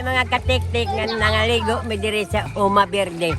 Ay mga katik-tik nga nangaligo mi diri sa Uma Verde.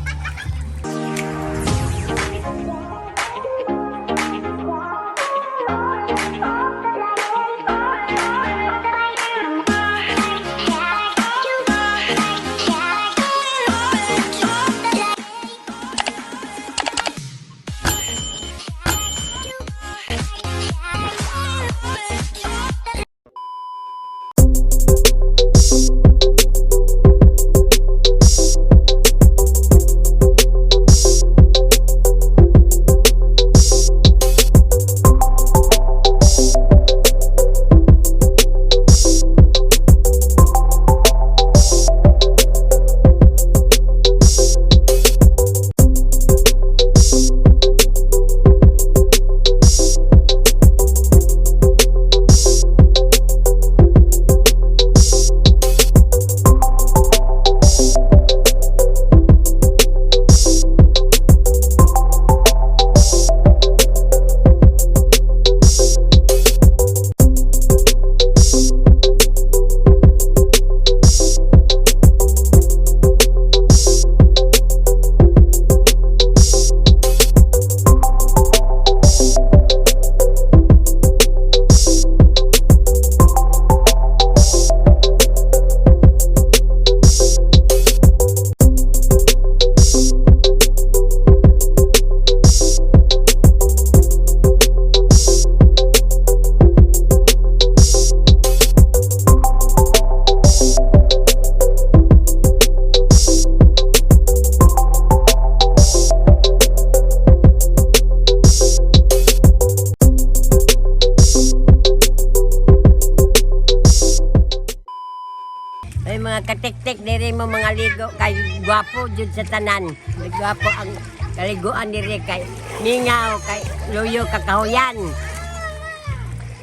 Ay mga katik-tik diri mo mga ligo kay gwapo jud sa tanan. Gwapo ang kaliguan diri kay mingaw kay luyo kakahuyan.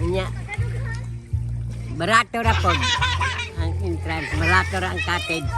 Nya. Barato ra pod ang entrance, barato ra ang cottage.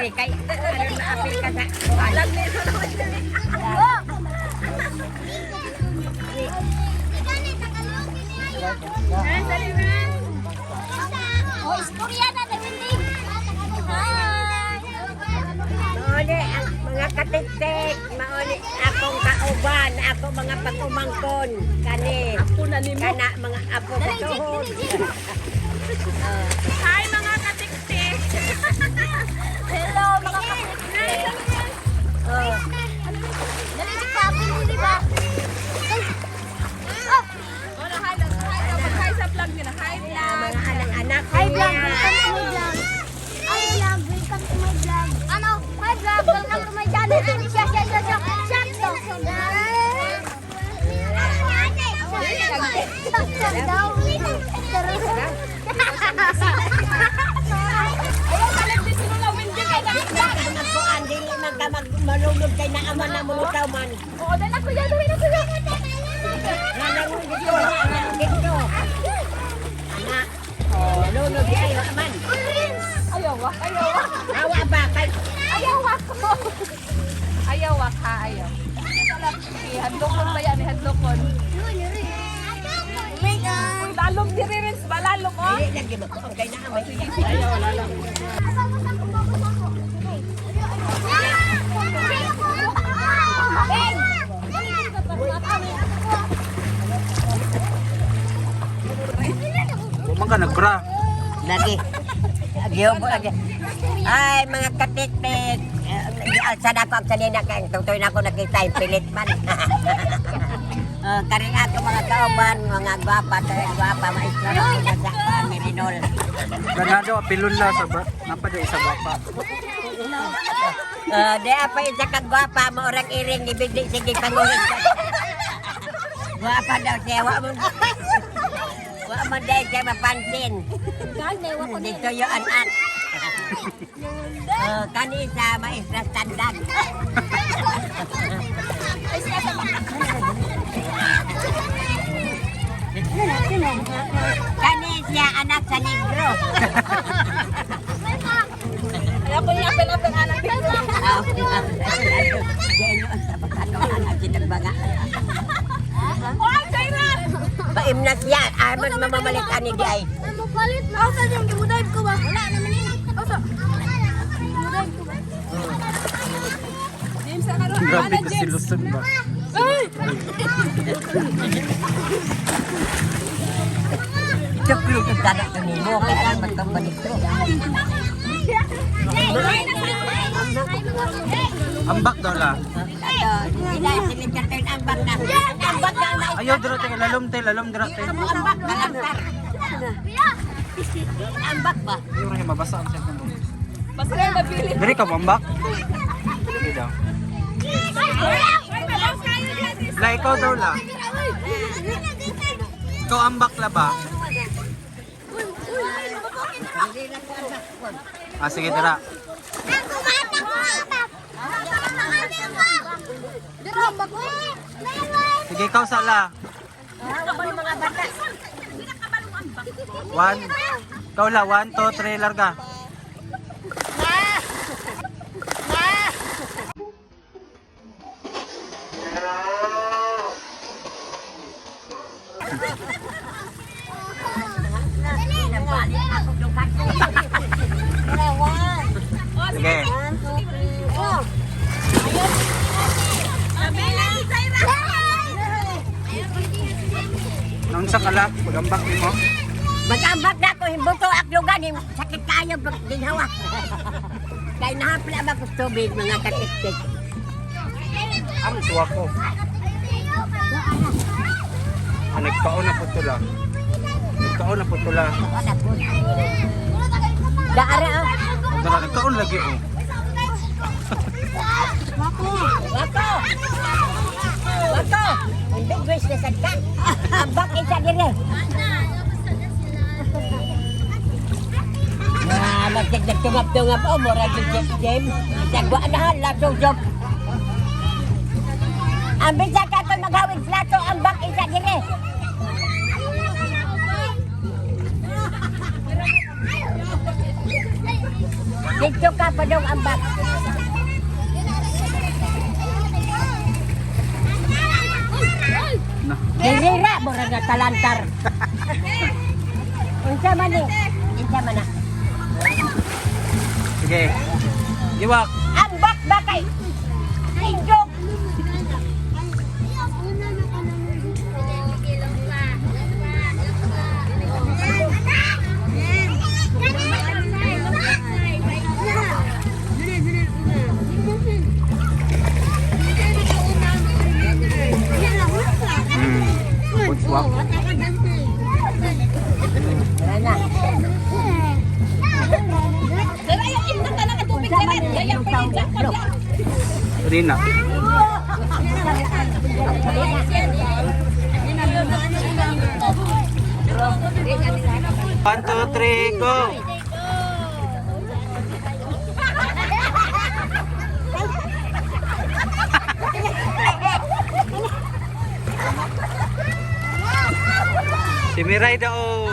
Kay ano na apil ka sa alam ni Oh, istorya na nagindi. Mauli ang mga katik-tik, mauli akong kauban, ako mga pag-umangkon kani. Ako na nimo. Kana mga apo ko tuhod. Hi mga katik-tik. Hello, mga kapatid. Oh. Dali si Papi mo, di ba? Hola, hi lang. Mag-hi sa vlog nila. Hi vlog. Mga anak-anak Hi vlog, niya. welcome to my vlog. Hi vlog, welcome to my vlog. Ano? Hi vlog, welcome to my channel. Siya daw. Malulog kay naaman na mulutaw man. Oo, dala ko yan. Dawin ako yan. Nananong dito, nananong dito. Anak, oh, lulog kayo aman. Ayaw wak. Ayaw wak. Hawa ba kay Ayaw wak ko. Ayaw wak ha. Ayaw. Ihadlokon ba yan? Ihadlokon. Uy, lalong diri rin. Balalong oh. Dili lagi magkuang kay naaman. Ayaw, lalang. Sobra. Lagi. Giyobo lagi. Ay, mga katiktik. Saan ako ang sanina kaya tutoy na ako nakita yung pilit man. Karing ako mga kauban, mga gwapa, maestro na sa Mirinol. Ganado, pilon la sa ba? Napad isa bapa. Di apa isa kang gwapa, maurang iring, ibigdi sige panguhin ka. Gwapa daw siya, wa mo dahil siya mapansin. Dito yung anak. Kanisa, maestra standard. Kanisya, anak sa negro. Yapin anak dito. Diyan sa pagkanoan, sinagbaga. Paimnas yan. Mas mamamalikan ni di ay. Mapalit na. Asa yung dibudive ko ba? Wala naman yun. Asa? Dibudive ko ba? James, sa karoon. Grabe ka siluson ba? Cuklo ito tanak na nimo. Kaya magkambalik ito. Ambak daw la. Silid ka tayo ang ambak na. Ang ambak na ang Ayaw dira te lalom dira te. ambak na lantar. Ambak ba? Ayaw ra mabasa ang cellphone mo. Basta lang napili. Diri ka ambak? Dili daw. La ikaw daw la. Ikaw ambak la ba? Ah, sige dira. Sige ikaw sala. One. Ikaw la, 1, 2, 3, larga. Sige. Nung sa kala, pag-ambak mo. Mag-ambak na ako, himbuto aklugan, sakit kayo pag ginhawa. Kaya nahapla ba ko tubig, mga katiktik. Ang tuwa ko. Nagkaon na po tula. Nagkaon na po tula. Daara ah. Dara, nagkaon lagi oh. Wako! Wako! Hindi guys na sadkan. Ambak isa dire. Nagtungap-tungap o, mura yung Jem. Sagwa na hala, sujok. Ang bisa ka ito maghawig plato, ambak isa dire. Dito ka pa daw ambak. Na. Dirira, mura na talantar. Unsa man ni? Unsa man na? Sige. Giwak. Ambak ba kay? Sijok. Giwak. Rana. Rina. One, two, three, go! Si Miray daw.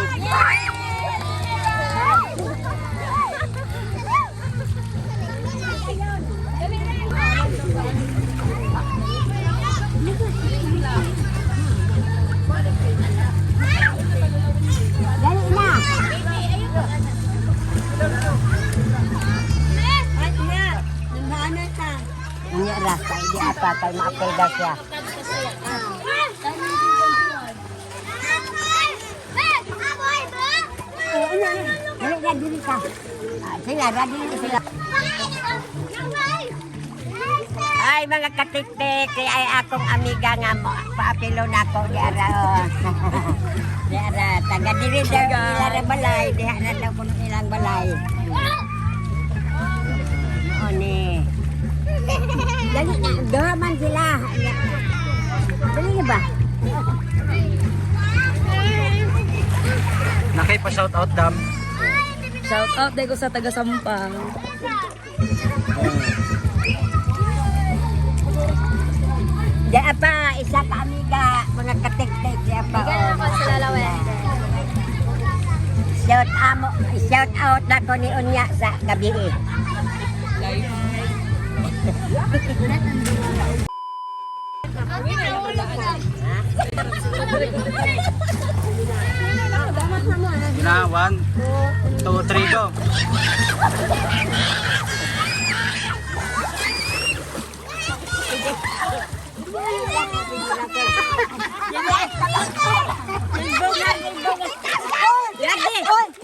Nya rasa di apa kay maapil daw siya. Dali na, dili ka. Sila, ready na sila. Ay, mga katitik, ay akong amiga nga mo. Paapilo na ako, di ara, oh. Di ara, taga diri daw ilang balay, di ara daw kuno ilang balay. O ni. Dali na, doha man sila. Dali na ba? Nakipa shout out dam. Shout out dahil ko sa taga Sampang. Diya pa, isa ka amiga, mga katik-tik, diya pa. Bigyan ako sa lalawin. Shout out na ko ni Unya sa gabi eh. Na, 1, 2, 3, go.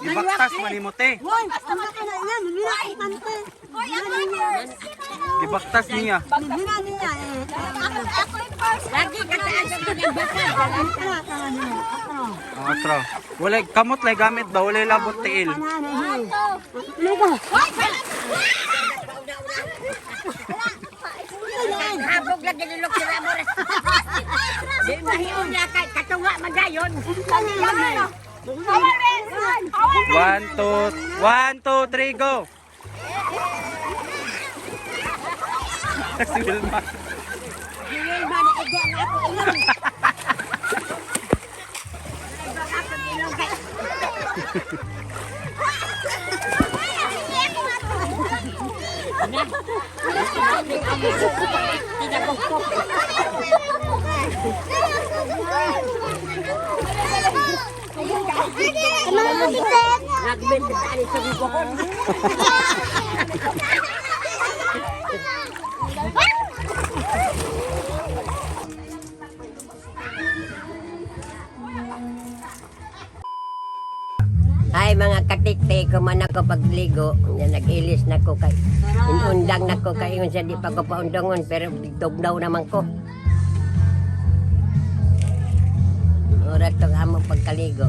Gibaktas manimuti. Gibaktas niya. Lagi kataan sa mga bakal. Ang atro. Wala kamot lay gamit daw, wala labot tiil. Habog lagi nilok si Ramor. Di mahiyon na kay katuwa magayon. 1, 2, 3, go. Si Wilma. Diyan ba na ego ang ako ilong. Nagbenta sa alis sa bukod. Ay mga katikte, kuman ako pagligo, nag-ilis na ko kay inundang na ko kay ingon siya di pa ko paundongon pero tugnaw naman ko. Oras to amo pagkaligo.